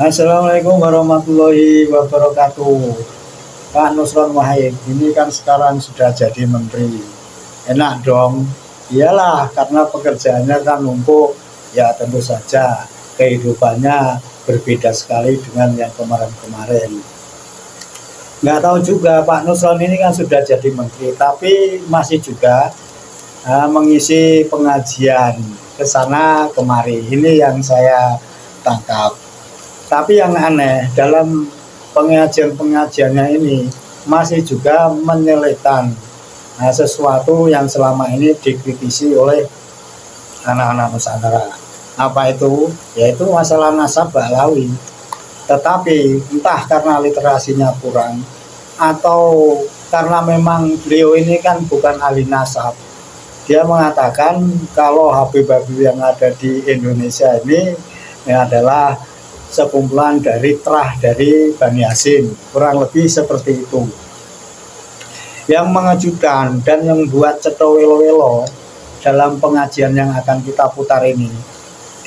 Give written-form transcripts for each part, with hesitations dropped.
Assalamualaikum warahmatullahi wabarakatuh. Pak Nusron Wahid, ini kan sekarang sudah jadi menteri. Enak dong. Iyalah, karena pekerjaannya kan numpuk, ya tentu saja kehidupannya berbeda sekali dengan yang kemarin-kemarin. Nggak tahu juga Pak Nusron ini kan sudah jadi menteri, tapi masih juga mengisi pengajian ke sana kemari. Ini yang saya tangkap. Tapi yang aneh, dalam pengajian-pengajiannya ini masih juga menyelipkan sesuatu yang selama ini dikritisi oleh anak-anak Nusantara. Apa itu? Yaitu masalah nasab Bahlawi. Tetapi entah karena literasinya kurang atau karena memang beliau ini kan bukan ahli nasab. Dia mengatakan kalau Habib-Habib yang ada di Indonesia ini adalah sekumpulan dari terah dari Bani Hasyim, kurang lebih seperti itu. Yang mengejutkan dan yang membuat cetowelo-welo dalam pengajian yang akan kita putar ini,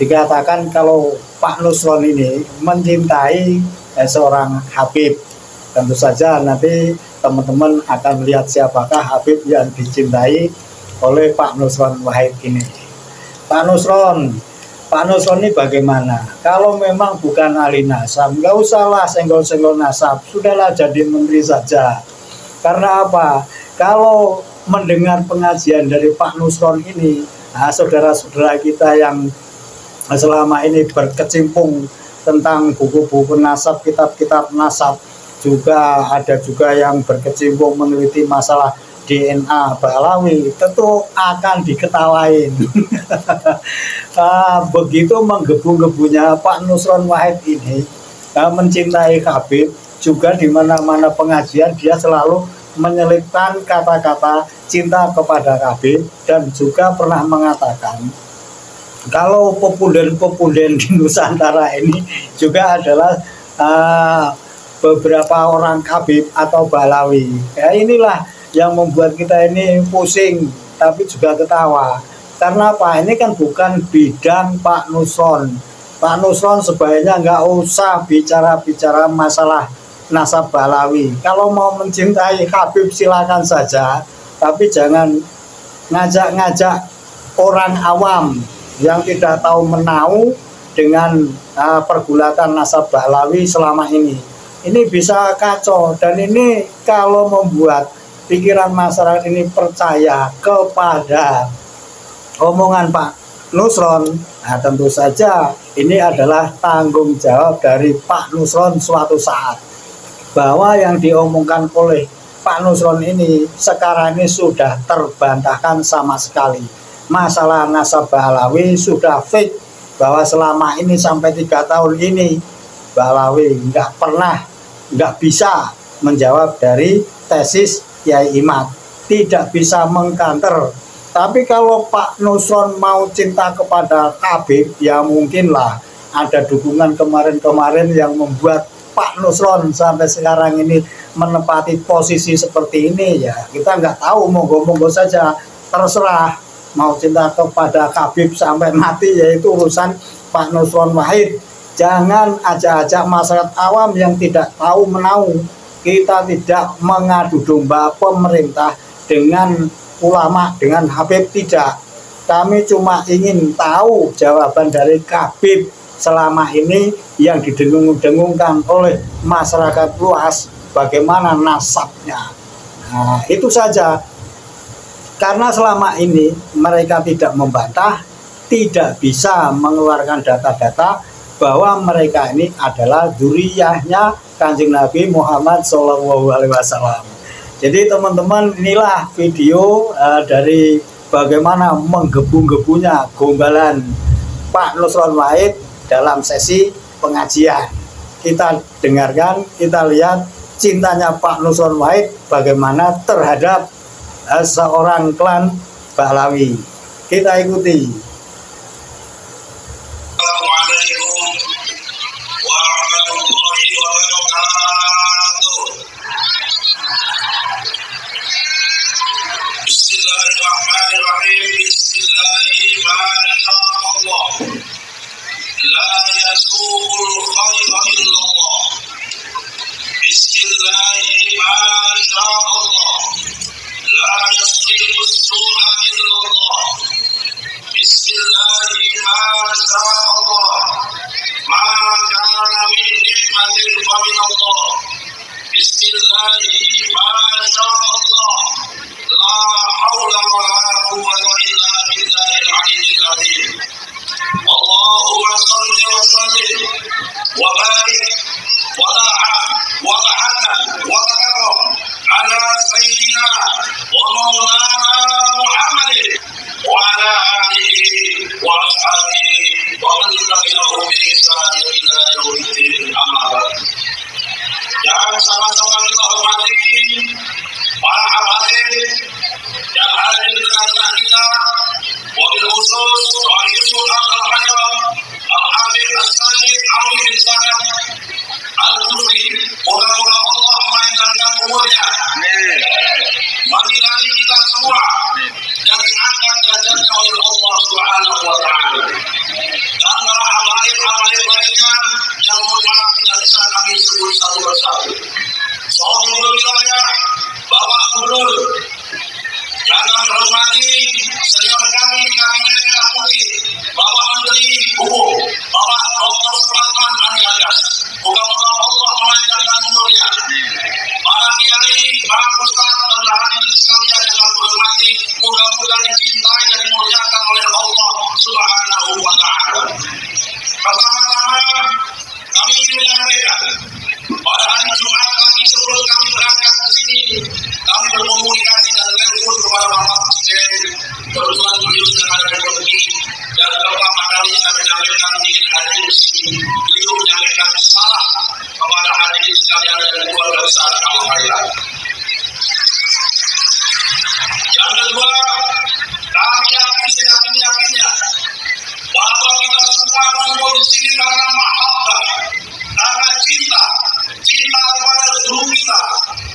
dikatakan kalau Pak Nusron ini mencintai seorang Habib. Tentu saja nanti teman-teman akan melihat siapakah Habib yang dicintai oleh Pak Nusron Wahid ini. Pak Nusron ini bagaimana? Kalau memang bukan ahli nasab, nggak usahlah senggol-senggol nasab, sudahlah jadi menteri saja. Karena apa? Kalau mendengar pengajian dari Pak Nusron ini, saudara-saudara kita yang selama ini berkecimpung tentang buku-buku nasab, kitab-kitab nasab, juga ada juga yang berkecimpung meneliti masalah DNA Bahlawi, tentu akan diketawain. Begitu menggebu-gebunya Pak Nusron Wahid ini mencintai Habib, juga di mana-mana pengajian dia selalu menyelipkan kata-kata cinta kepada Habib, dan juga pernah mengatakan kalau pepunden-pepunden di Nusantara ini juga adalah beberapa orang Habib atau Bahlawi. Ya inilah yang membuat kita ini pusing, tapi juga ketawa. Karena apa? Ini kan bukan bidang Pak Nusron. Pak Nusron sebaiknya nggak usah bicara-bicara masalah nasab Bahlawi. Kalau mau mencintai Habib silakan saja, tapi jangan ngajak-ngajak orang awam yang tidak tahu menau dengan pergulatan nasab Bahlawi selama ini. Ini bisa kacau, dan ini kalau membuat pikiran masyarakat ini percaya kepada omongan Pak Nusron, tentu saja ini adalah tanggung jawab dari Pak Nusron suatu saat, bahwa yang diomongkan oleh Pak Nusron ini sekarang ini sudah terbantahkan sama sekali. Masalah nasab Bahlawi sudah fix, bahwa selama ini sampai 3 tahun ini Bahlawi nggak bisa menjawab dari tesis Kiai Imad, tidak bisa mengkanter. Tapi kalau Pak Nusron mau cinta kepada Habib, ya mungkinlah ada dukungan kemarin-kemarin yang membuat Pak Nusron sampai sekarang ini menempati posisi seperti ini. Ya kita nggak tahu, monggo-monggo saja, terserah mau cinta kepada Habib sampai mati, yaitu urusan Pak Nusron Wahid. Jangan ajak-ajak masyarakat awam yang tidak tahu menau. Kita tidak mengadu domba pemerintah dengan ulama, dengan Habib, tidak. Kami cuma ingin tahu jawaban dari Habib selama ini yang didengung-dengungkan oleh masyarakat luas, bagaimana nasabnya. Nah, itu saja. Karena selama ini mereka tidak membantah, tidak bisa mengeluarkan data-data bahwa mereka ini adalah dzurriyyahnya Kanjeng Nabi Muhammad SAW. Jadi teman-teman, inilah video dari bagaimana menggebu-gebunya gombalan Pak Nusron Wahid dalam sesi pengajian. Kita dengarkan, kita lihat cintanya Pak Nusron Wahid bagaimana terhadap seorang klan Bahlawi. Kita ikuti. لا يسوق الخير العلي العظيم. اللهم صل وسلم وبارك وتحنن وتكرم على سيدنا ومولانا محمد وعلى آله وأصحابه ومن تبعهم بإحسان إلى يوم الدين. أما بعد. Yang sama-sama kita hormati para hadirin yang hadir di tengah kita, wabil khusus Raisul Al-Hayam Al-Habib As-Sayyid Awi bin Salam Al-Kufri. Moga-moga Allah memanjangkan umurnya, menilai kita semua dan diangkat derajatnya oleh Allah Subhanahu wa Ta'ala. Dan para hadirin lainnya yang mana tidak bisa kami sebut satu persatu. Sohibul wilayah Bapak Gubernur yang kami hormati, senior kami di Kabinet Merah Putih, Bapak Menteri Hukum, Bapak Dr. Supratman Andi Agas. Moga-moga Allah memanjangkan umurnya. Para kiai, para ustaz, dan hadirin sekalian yang kami hormati, moga-moga dicintai dan dimuliakan oleh Allah Subhanahu wa Ta'ala. Pertama-tama kami ingin menyampaikan pada hari Jumat pagi sebelum kami berangkat ke sini, kami berkomunikasi dan telepon kepada Bapak Presiden. Kebetulan beliau sedang ada di Turki dan pertama kali saya menyampaikan ingin hadir di sini. Beliau menyampaikan salam kepada hadirin sekalian dan keluarga besar Al-Hayat. Yang kedua, kami yakinnya bahwa kita semua kumpul di sini karena mahabbah, karena cinta kepada guru kita,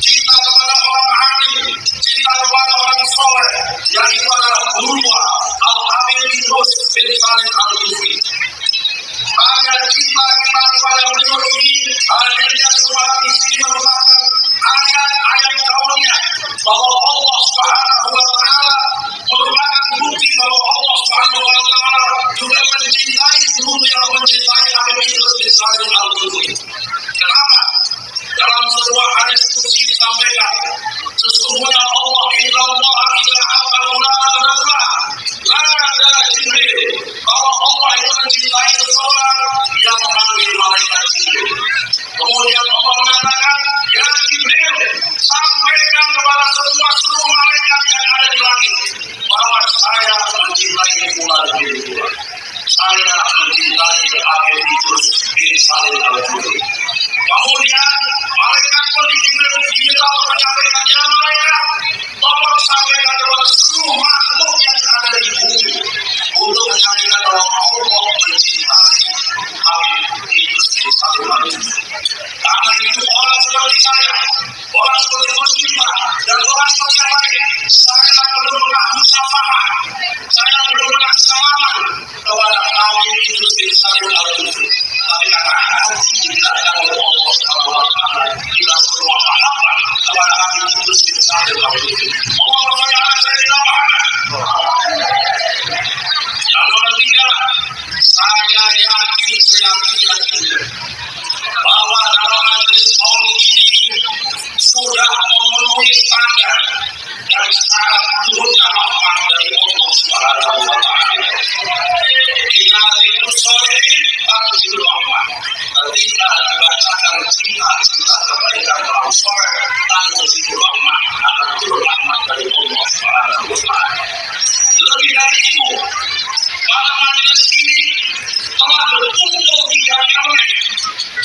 cinta kepada orang alim, cinta kepada orang soleh, yaitu adalah guru Al-Habib Idrus bin Salim Al-Kufri. Karena cinta kita kepada beliau ini, hadirnya semua di sini merupakan ayat-ayat kaulnya bahwa Allah Subhanahu wa Ta'ala merupakan bukti bahwa Allah Subhanahu wa Ta'ala juga mencintai guru yang mencintai Habib Idrus bin Salim Al-Kufri. Kenapa? Dalam sebuah hadis qudsi disampaikan, sesungguhnya Allah idza habba ghulaman la ada Jibril. Kalau Allah itu mencintai seseorang, yang memanggil malaikat Jibril. Kemudian Allah mengatakan, ya Jibril, sampaikan kepada seluruh malaikat yang ada di langit bahwa saya mencintai fulan bin fulan. Saya mencintai Habib Idrus bin Salim Al-Kufri. Kemudian malaikat pun diminta untuk menyampaikan, ya malaikat, tolong sampaikan kepada seluruh makhluk yang ada di bumi untuk menyampaikan bahwa Allah mencintai Habib Idrus bin Salim Al-Kufri. Karena itu orang seperti saya, orang seperti muslimah, dan orang seperti yang lain, saya belum pernah musyafahah, saya belum pernah salaman kepada Habib Idrus bin Salim Al-Kufri. Tapi karena hati digerakkan oleh Allah Subhanahu wa Ta'ala, kita semua mahabbah kepada Habib Idrus bin Salim Al-Kufri. Allahumma shalli ala sayyidina Muhammad. Yang nomor 3, saya yakin bahwa dalam majelis maulid ini sudah memenuhi standar dan syarat turunnya rahmat dari Allah Subhanahu wa Ta'ala. Bila dikusolehin tanzilur rahmat, ketika dibacakan cinta kebaikan orang soleh, tanzilur rahmat akan turun rahmat dari Allah Subhanahu wa Ta'ala. Lebih dari itu, pada majelis ini telah berkumpul 3 elemen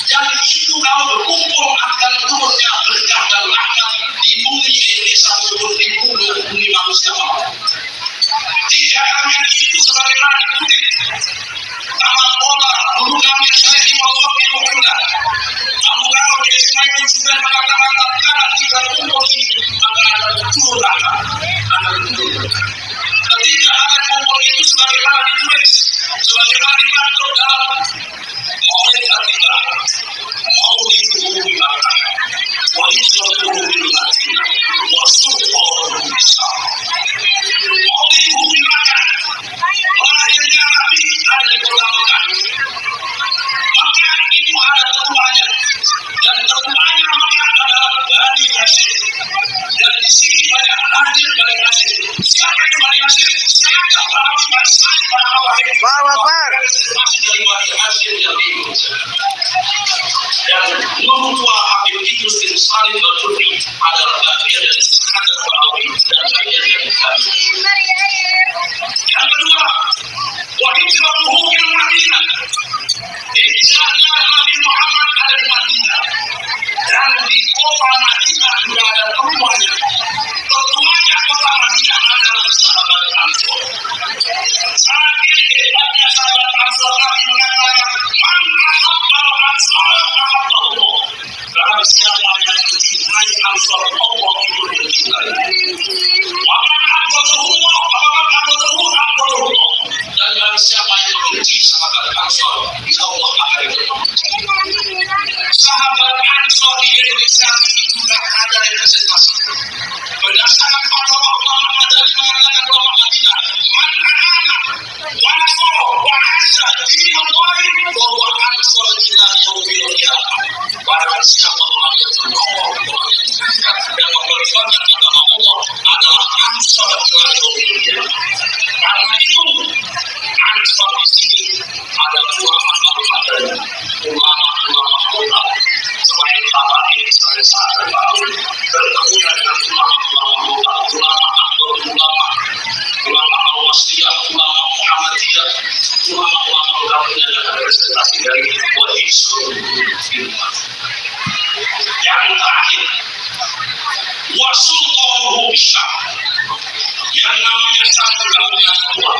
yang itu kalau berkumpul akan turunnya berkah dan rahmat di bumi Indonesia maupun di bumi manusia. 3 elemen itu sebagaimana dikutip sama pola guru kami saya di bawah Binuhullah. Kamu kalau di Ismail juga mengatakan karena 3 kumpul ini maka ada turun rahmat, ada turun. Ketika ada kumpul itu sebagaimana ditulis, sebagaimana dimaksud dalam Maulid Al-Iqlah, Maulid Bumi Makkah, wa Hijratuhu bil Madinah, wa Sultanuhu Bisa. Maulid Bumi Makkah, lahirnya Nabi ada di kota Mekah. Maka itu ada ketuanya, dan ketuanya Mekah adalah Bani Hashim. Dan di sini banyak hadir Bani Hashim. Siapa itu Bani Hashim? Saya Allahu Akbar. Dan membuat Habib Idrus bin Salim Al-Jufri adalah bagian dari sangat Balawi dan bagian dari kami. Yang kedua, wahijratuhu fil Madinah. Hijrahnya Nabi Muhammad ada di Madinah. Dan di kota Madinah juga ada ketuanya. Ketuanya kota Madinah adalah sahabat Ansor. Saking hebatnya sahabat Ansor, Nabi mengatakan, Man ahabbal Ansor ahabballah. Karena siapa yang mencintai Ansor, Allah itu mencintai. Wa man ahabballah, ahabballah. Dan barang siapa yang membenci sahabat Ansor, Allah akan membenci. Sahabat Ansor di Indonesia ini juga ada representasi. Berdasarkan fatwa ulama Madani mengatakan bahwa Madinah man aana wa nasara wa asya dinallahi bahwa Ansor ila yaumil qiyamah. Barang siapa orang yang menolong, orang yang dekat dan memperjuangkan agama Allah adalah Ansor ila yaumil qiyamah. Karena itu Ansor di sini ada dua makna Madani. Ulama-ulama kota selain tabain selain sahabat baru bertemu dengan ulama Al-Wasliyah, ulama Muhammadiyah, ulama yang representasi dari yang terakhir wasultanuhu bisyam, yang namanya Syam juga punya ketua.